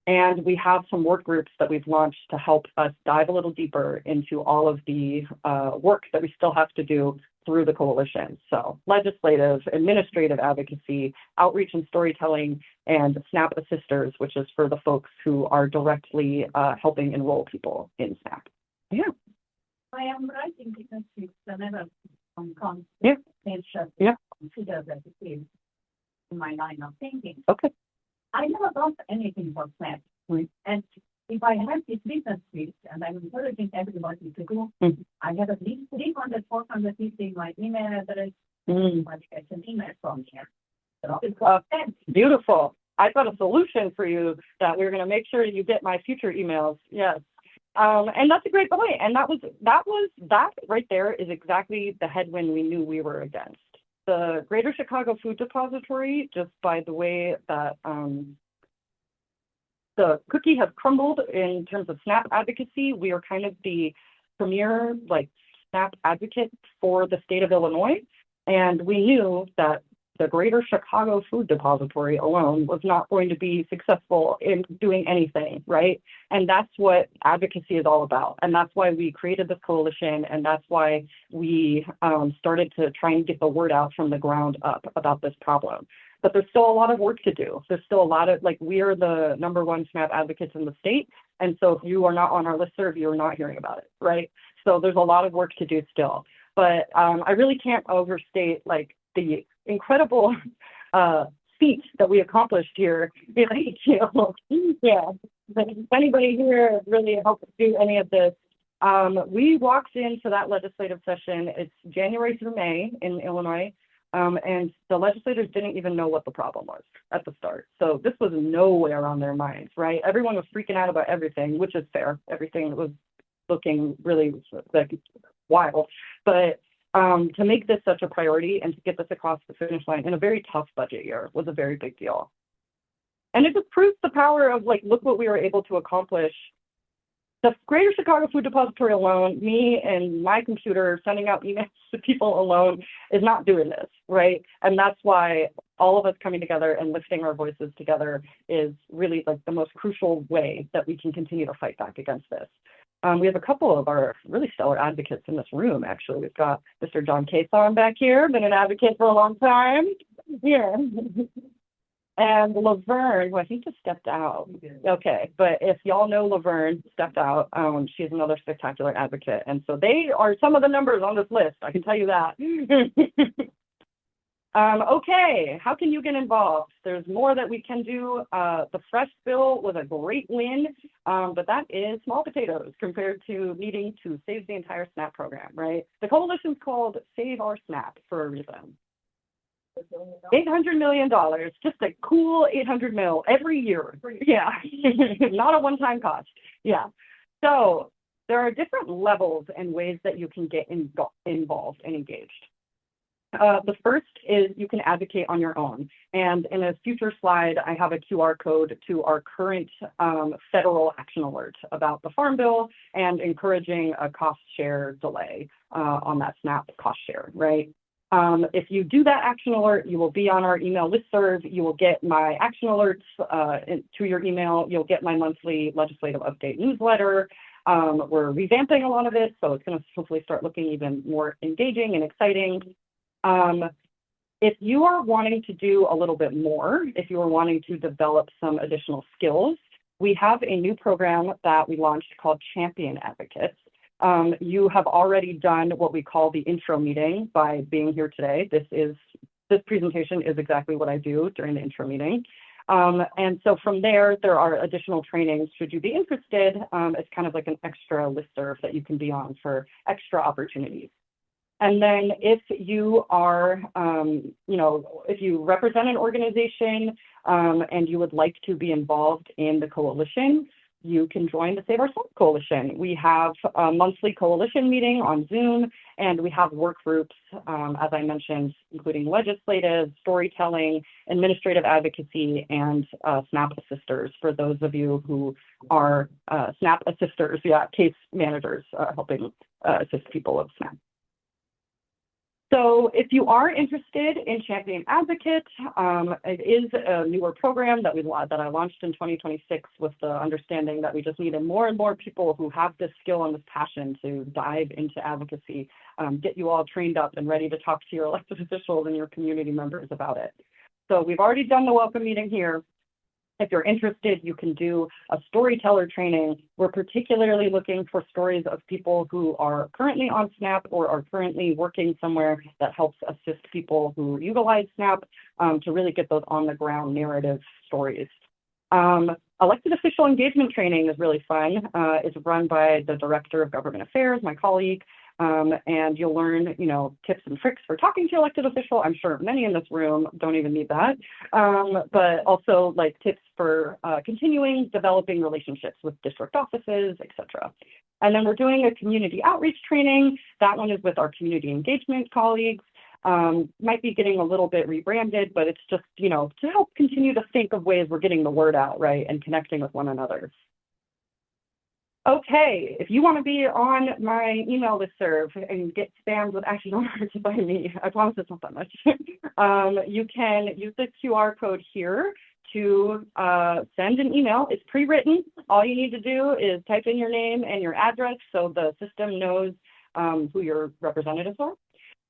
And we have some work groups that we've launched to help us dive a little deeper into all of the work that we still have to do through the coalition. So legislative, administrative advocacy, outreach and storytelling, and SNAP Assisters, which is for the folks who are directly helping enroll people in SNAP. Yeah. I am writing because it's another Yeah. Yeah. Consider that it is in my line of thinking. Okay. I never done anything for SNAP. Right. And if I have this business suite, and I'm encouraging everybody to do, I have at least 300, 450 in my email address. I get an email from here. So it's beautiful. I've got a solution for you that we're going to make sure you get my future emails. Yes. And that's a great point. And that right there is exactly the headwind we knew we were against. The Greater Chicago Food Depository, just by the way that the cookie has crumbled in terms of SNAP advocacy, we are kind of the premier SNAP advocate for the state of Illinois. And we knew that the Greater Chicago Food Depository alone was not going to be successful in doing anything, right? And that's what advocacy is all about. And that's why we created this coalition, and that's why we started to try and get the word out from the ground up about this problem. But there's still a lot of work to do. There's still a lot of, we are the #1 SNAP advocates in the state. And so if you are not on our listserv, you're not hearing about it, right? So there's a lot of work to do still. But I really can't overstate, the incredible feat that we accomplished here. Yeah. If anybody here really helped do any of this, we walked into that legislative session. It's January through May in Illinois. And the legislators didn't even know what the problem was at the start. So this was nowhere on their minds, right? Everyone was freaking out about everything, which is fair. Everything was looking really wild. But to make this such a priority and to get this across the finish line in a very tough budget year was a very big deal. And it just proves the power of look what we were able to accomplish The Greater Chicago Food Depository alone, me and my computer sending out emails to people alone is not doing this, right? And that's why all of us coming together and lifting our voices together is really like the most crucial way that we can continue to fight back against this. We have a couple of our really stellar advocates in this room, actually. We've got Mr. John Cason back here, been an advocate for a long time. Yeah. And Laverne, who I think just stepped out. Okay, but if y'all know Laverne, stepped out. She's another spectacular advocate. And so they are some of the numbers on this list, I can tell you that. Okay, how can you get involved? There's more that we can do. The fresh bill was a great win, but that is small potatoes compared to needing to save the entire SNAP program, right? The coalition's called Save Our SNAP for a reason. $800 million, just a cool 800 mil every year. Yeah, not a one-time cost. Yeah. So there are different levels and ways that you can get involved and engaged. The first is you can advocate on your own. And in a future slide, I have a QR code to our current federal action alert about the Farm Bill and encouraging a cost share delay on that SNAP cost share, right? If you do that action alert, you will be on our email listserv. You will get my action alerts to your email. You'll get my monthly legislative update newsletter. We're revamping a lot of it, so it's going to hopefully start looking even more engaging and exciting. If you are wanting to do a little bit more, if you are wanting to develop some additional skills, we have a new program that we launched called Champion Advocates. You have already done what we call the intro meeting by being here today. This presentation is exactly what I do during the intro meeting. And so from there are additional trainings should you be interested. It's kind of like an extra listserv that you can be on for extra opportunities. And then if you are, if you represent an organization and you would like to be involved in the coalition, you can join the Save Our SNAP Coalition. We have a monthly coalition meeting on Zoom, and we have work groups, as I mentioned, including legislative, storytelling, administrative advocacy, and SNAP assisters for those of you who are SNAP assisters, case managers helping assist people with SNAP. So if you are interested in Champion Advocate, it is a newer program that I launched in 2026 with the understanding that we just needed more and more people who have this skill and this passion to dive into advocacy, get you all trained up and ready to talk to your elected officials and your community members about it. So we've already done the welcome meeting here. If you're interested, you can do a storyteller training. We're particularly looking for stories of people who are currently on SNAP or are currently working somewhere that helps assist people who utilize SNAP to really get those on the ground narrative stories. Elected official engagement training is really fun. It's run by the Director of Government Affairs, my colleague. And you'll learn, tips and tricks for talking to your elected official. I'm sure many in this room don't even need that, but also like tips for continuing developing relationships with district offices, et cetera. And then we're doing a community outreach training. That one is with our community engagement colleagues. Might be getting a little bit rebranded, but it's just, to help continue to think of ways we're getting the word out, right, and connecting with one another. Okay, if you want to be on my email listserv and get spammed with action alerts by me, I promise it's not that much, you can use the QR code here to send an email. It's pre-written. All you need to do is type in your name and your address so the system knows who your representatives are.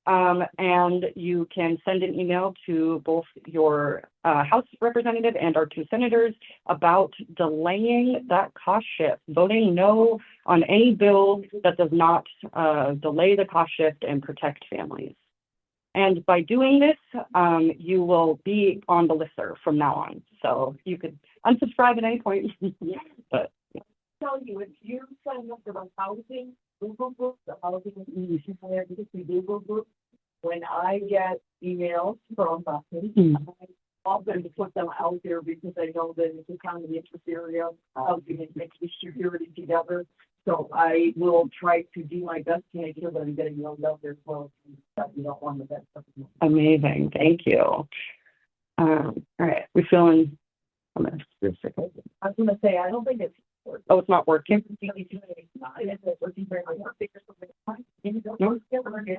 And you can send an email to both your House representative and our 2 senators about delaying that cost shift, voting no on any bill that does not delay the cost shift and protect families. And by doing this, you will be on the listserv from now on. So you could unsubscribe at any point. But Tell you, if you sign up for the housing Google group, the housing advocacy Google group, when I get emails from buses, I often put them out there because I know that it's a kind of interest area, housing and security together. So I will try to do my best to make sure that I'm getting those out there as well. You don't want that stuff. Amazing, thank you. All right, we're feeling. I was going to say, I don't think it's Oh, it's not working?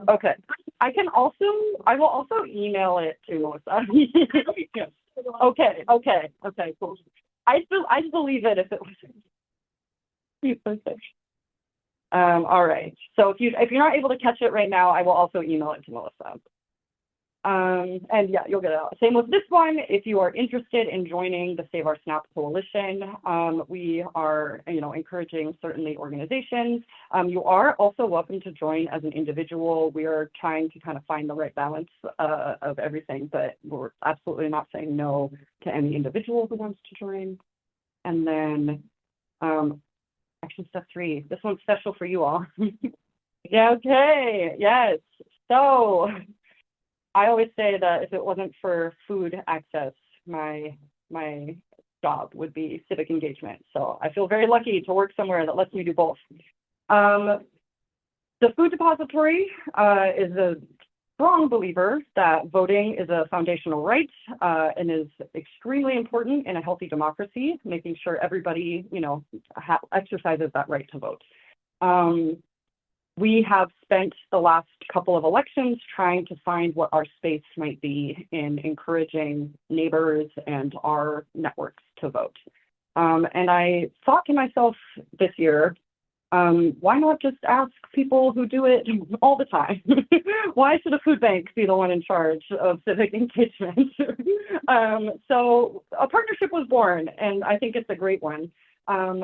Okay. I will also email it to Melissa. Yes. Okay, cool. I'd believe it if it was. Okay. All right. So if you're not able to catch it right now, I will also email it to Melissa. And yeah, you'll get it out. Same with this one. If you are interested in joining the Save Our SNAP Coalition, we are, encouraging certainly organizations. You are also welcome to join as an individual. We are trying to kind of find the right balance of everything, but we're absolutely not saying no to any individual who wants to join. And then, action step 3, this one's special for you all. Yeah, okay, yes. So I always say that if it wasn't for food access, my job would be civic engagement. So I feel very lucky to work somewhere that lets me do both. The Food Depository is a strong believer that voting is a foundational right and is extremely important in a healthy democracy, making sure everybody, exercises that right to vote. We have spent the last couple of elections trying to find what our space might be in encouraging neighbors and our networks to vote. And I thought to myself this year, why not just ask people who do it all the time? Why should a food bank be the one in charge of civic engagement? So a partnership was born, and I think it's a great one,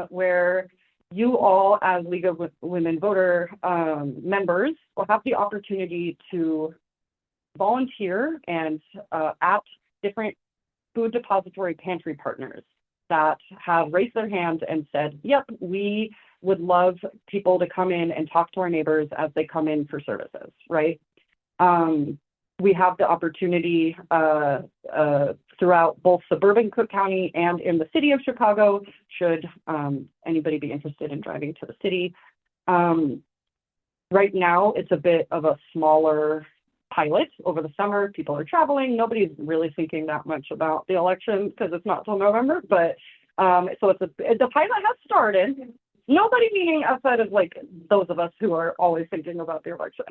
where you all, as League of Women Voter members, will have the opportunity to volunteer and at different food depository pantry partners that have raised their hand and said, yep, we would love people to come in and talk to our neighbors as they come in for services, right? We have the opportunity throughout both suburban Cook County and in the city of Chicago, should anybody be interested in driving to the city. Right now, it's a bit of a smaller pilot. Over the summer, people are traveling. Nobody's really thinking that much about the election because it's not till November, but so the pilot has started. Nobody meaning outside of like those of us who are always thinking about the election.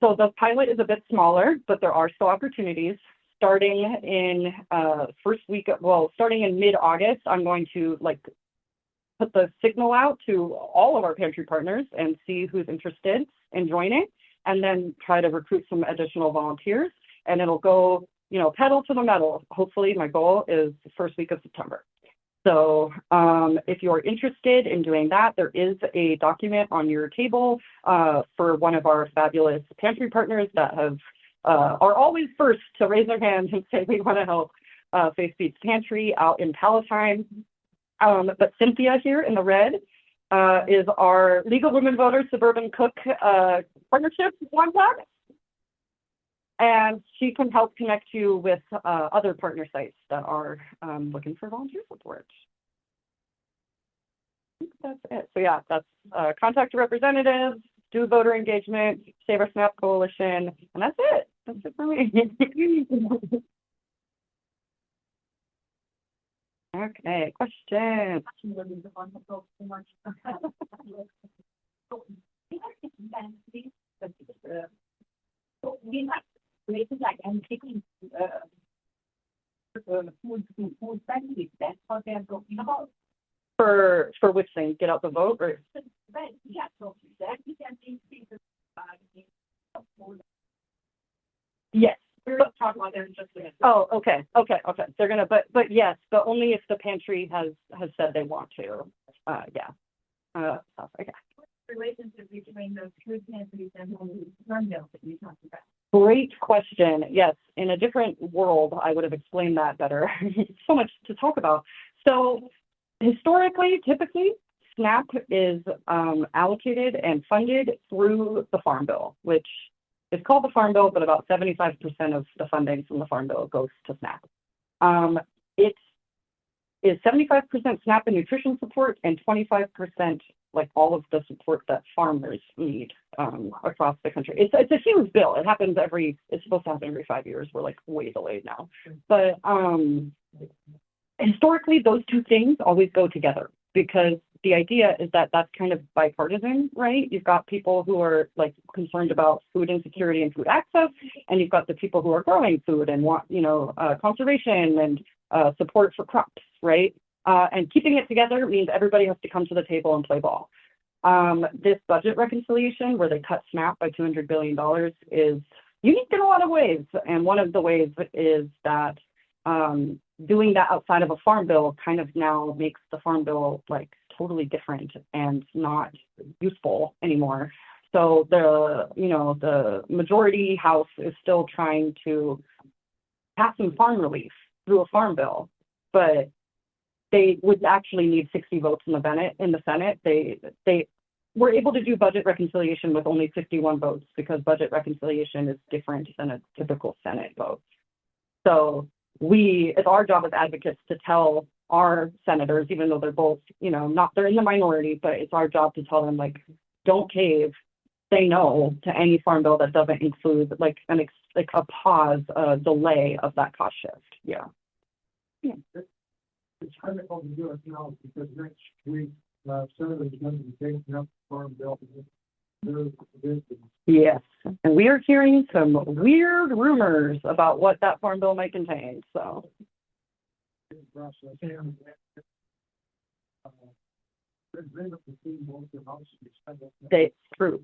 So the pilot is a bit smaller, but there are still opportunities. Starting in starting in mid-August, I'm going to put the signal out to all of our pantry partners and see who's interested in joining, and then try to recruit some additional volunteers. And it'll go, pedal to the metal. Hopefully my goal is the first week of September. So if you're interested in doing that, there is a document on your table for one of our fabulous pantry partners that are always first to raise their hands and say we want to help Faith Feeds Pantry out in Palatine. But Cynthia here in the red is our League of Women Voters Suburban Cook Partnership contact. And she can help connect you with other partner sites that are looking for volunteer support. I think that's it. So yeah, that's contact representatives, do voter engagement, Save Our SNAP Coalition, and that's it. That's it for me. Okay, questions? And taking food benefits, that's what they're talking about. For which thing? Get out the vote, or? Yeah, so that we can increase the yes. we're not talking about that in just a minute. Oh, okay. They're gonna, but yes, but only if the pantry has said they want to. Yeah. Okay. Relationship between those food pantries and run mills that you talked about. Great question. Yes, in a different world, I would have explained that better. So much to talk about. So historically, typically, SNAP is allocated and funded through the Farm Bill, which is called the Farm Bill, but about 75% of the funding from the Farm Bill goes to SNAP. It is 75% SNAP and nutrition support and 25% like all of the support that farmers need across the country. It's a huge bill. It happens it's supposed to happen every 5 years. We're like way delayed now. But historically, those two things always go together because the idea is that that's kind of bipartisan, right? You've got people who are like concerned about food insecurity and food access, and you've got the people who are growing food and want, conservation and support for crops, right? And keeping it together means everybody has to come to the table and play ball. This budget reconciliation where they cut SNAP by $200 billion is unique in a lot of ways. And one of the ways is that doing that outside of a farm bill kind of now makes the farm bill like totally different and not useful anymore. So the majority house is still trying to pass some farm relief through a farm bill, but they would actually need 60 votes in the Senate. They were able to do budget reconciliation with only 51 votes because budget reconciliation is different than a typical Senate vote. So it's our job as advocates to tell our senators, even though they're both, they're in the minority, but it's our job to tell them, like, don't cave, say no to any farm bill that doesn't include like a pause, a delay of that cost shift. Yeah. It's critical to do it now because next week, Senators going to be taking up the farm bill. Yes, and we are hearing some weird rumors about what that farm bill might contain, so. True.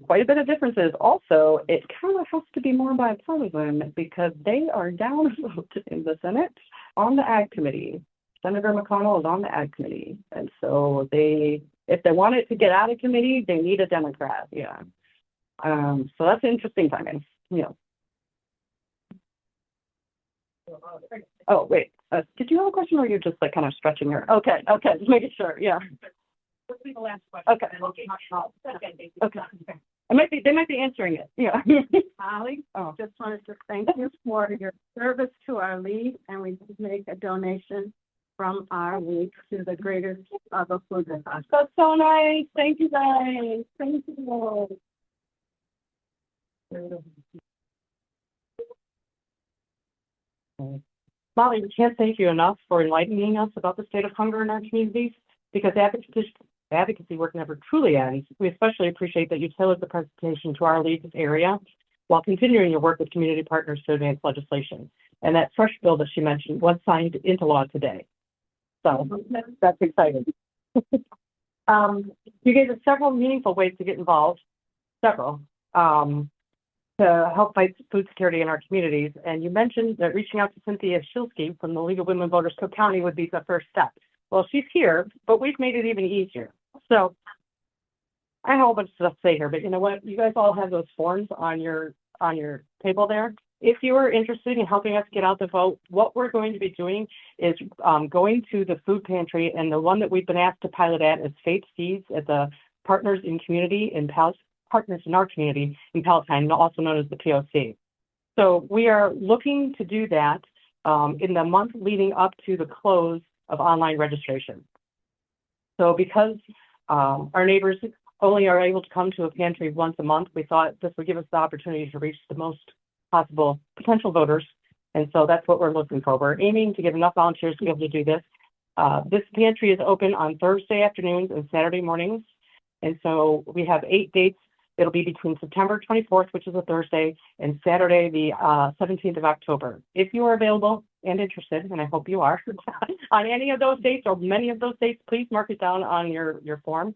Quite a bit of differences. Also, it kind of has to be more bipartisan because they are down a vote in the Senate on the Ag Committee. Senator McConnell is on the Ag Committee, and so if they want it to get out of committee, they need a Democrat. Yeah. So that's an interesting timing. Yeah. Oh, wait. Did you have a question, or are you just like kind of stretching your? Okay. Just making sure. Yeah. What's the last question? Okay. Okay. They might be answering it. Yeah. Holly, just wanted to thank you for your service to our league, and we did make a donation from our league to the Greater Chicago Food Depository. That's so nice. Thank you, guys. Thank you. Molly, we can't thank you enough for enlightening us about the state of hunger in our communities because advocacy work never truly ends. We especially appreciate that you tailored the presentation to our league's area while continuing your work with community partners to advance legislation. And that fresh bill that she mentioned was signed into law today. So that's exciting. You gave us several meaningful ways to get involved, to help fight food security in our communities. And you mentioned that reaching out to Cynthia Shilsky from the League of Women Voters Cook County would be the first step. Well, she's here, but we've made it even easier. So I have a whole bunch of stuff to say here, but you know what? You guys all have those forms on your table there. If you are interested in helping us get out the vote, what we're going to be doing is going to the food pantry, and the one that we've been asked to pilot at is Faith Seeds at the Partners in Our Community in Palatine, also known as the POC. So we are looking to do that in the month leading up to the close of online registration. So because our neighbors only are able to come to a pantry once a month, we thought this would give us the opportunity to reach the most possible potential voters. And so that's what we're looking for. We're aiming to get enough volunteers to be able to do this. This pantry is open on Thursday afternoons and Saturday mornings. And so we have 8 dates. It'll be between September 24th, which is a Thursday, and Saturday, the 17th of October. If you are available and interested, and I hope you are, on any of those dates or many of those dates, please mark it down on your form.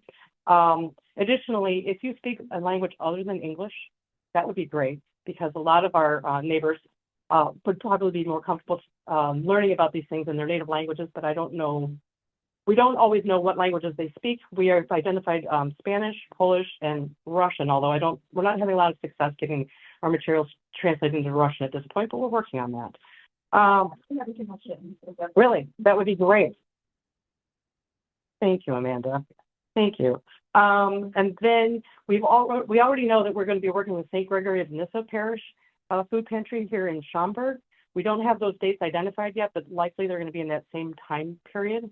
Additionally, if you speak a language other than English, that would be great, because a lot of our neighbors would probably be more comfortable learning about these things in their native languages, but I don't know. We don't always know what languages they speak. We have identified Spanish, Polish, and Russian, although we're not having a lot of success getting our materials translated into Russian at this point, but we're working on that. Really, that would be great. Thank you, Amanda. Thank you. And then we already know that we're going to be working with St. Gregory of Nyssa Parish Food Pantry here in Schaumburg. We don't have those dates identified yet, but likely they're going to be in that same time period.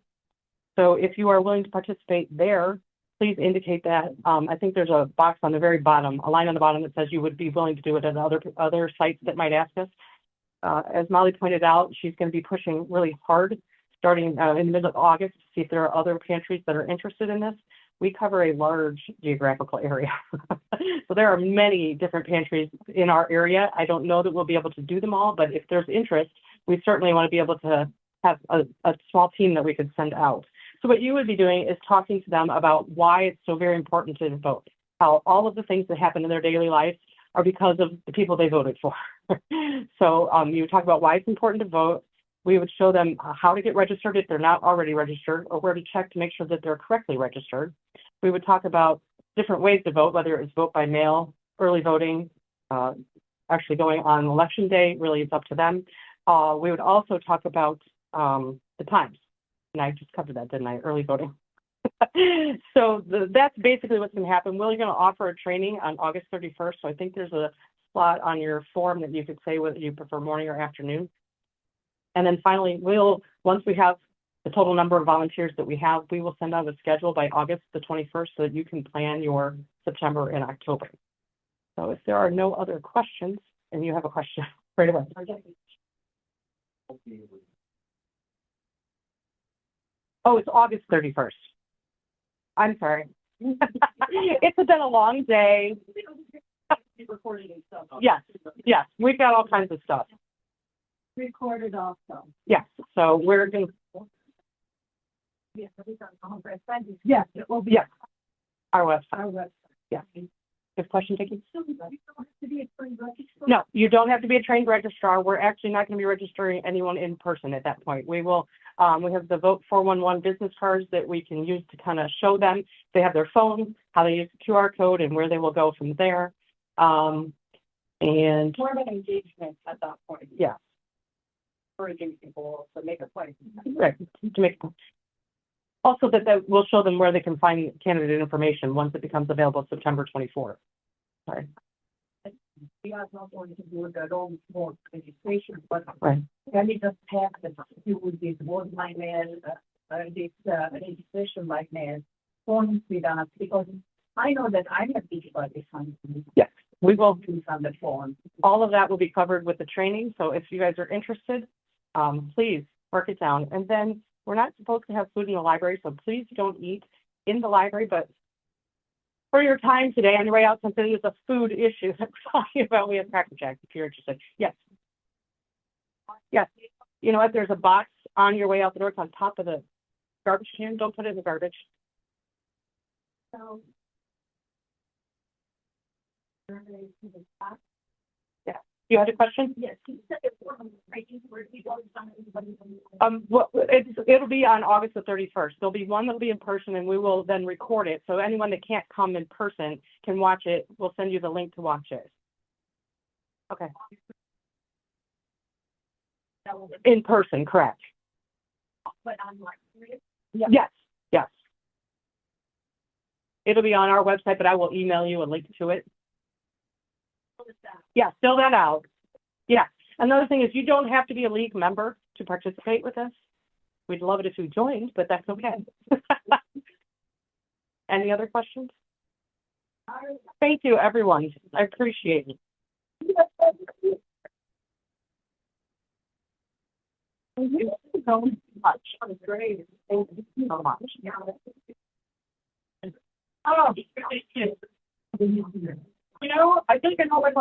So if you are willing to participate there, please indicate that. I think there's a box on the very bottom, a line on the bottom that says you would be willing to do it at other sites that might ask us. As Molly pointed out, she's going to be pushing really hard starting in the middle of August to see if there are other pantries that are interested in this. We cover a large geographical area. So there are many different pantries in our area. I don't know that we'll be able to do them all, but if there's interest, we certainly want to be able to have a small team that we could send out. So what you would be doing is talking to them about why it's so very important to vote, how all of the things that happen in their daily lives are because of the people they voted for. So you would talk about why it's important to vote. We would show them how to get registered if they're not already registered, or where to check to make sure that they're correctly registered. We would talk about different ways to vote, whether it's vote by mail, early voting, actually going on election day, really it's up to them. We would also talk about the times. And I just covered that, didn't I? Early voting. So that's basically what's going to happen. We're going to offer a training on August 31st. So I think there's a slot on your form that you could say whether you prefer morning or afternoon. And then finally, once we have the total number of volunteers that we have, we will send out a schedule by August the 21st so that you can plan your September and October. So if there are no other questions, and you have a question right away. Oh, it's August 31st. I'm sorry. It's been a long day. Yes, yes, we've got all kinds of stuff. Recorded also. Yes, so we're going to. Yes, yes, it will be. Yes, our website. Our website. Yes. Good question, Vicki? So you don't have to be a trained registrar? No, you don't have to be a trained registrar. We're actually not going to be registering anyone in person at that point. We will, we have the Vote 411 business cards that we can use to kind of show them. They have their phone, how they use the QR code, and where they will go from there. And More of an engagement at that point. yeah, Encouraging people to make a point. right, to make also that will show them where they can find candidate information once it becomes available September 24th. Sorry. We are not going to do their own vote registration, but Right. can we just have the, you would be vote by mail, this registration by mail, forms with us, because I know that I have difficulty finding. Yes, we will. Do on the phone. All of that will be covered with the training. So if you guys are interested, please mark it down. And then we're not supposed to have food in the library, so please don't eat in the library. But for your time today, on your way out, since it is a food issue that we're talking about, we have Cracker Jack if you're interested. Yes. Yes. You know what? There's a box on your way out the door. It's on top of the garbage can. Don't put it in the garbage. So. Yeah. You had a question? Yes, you said it was writing where we go to find everybody. Well, it'll be on August the 31st. There'll be one that'll be in person, and we will then record it. So anyone that can't come in person can watch it. We'll send you the link to watch it. Okay. In person, correct. But I'm like, Yes, yes. It'll be on our website, but I will email you a link to it. Yeah, fill that out. Yeah. Another thing is you don't have to be a league member to participate with us. We'd love it if you joined, but that's okay. Any other questions? Thank you, everyone. I appreciate it. Thank you so much. Great. Thank you so much. Oh, you know, I think I know what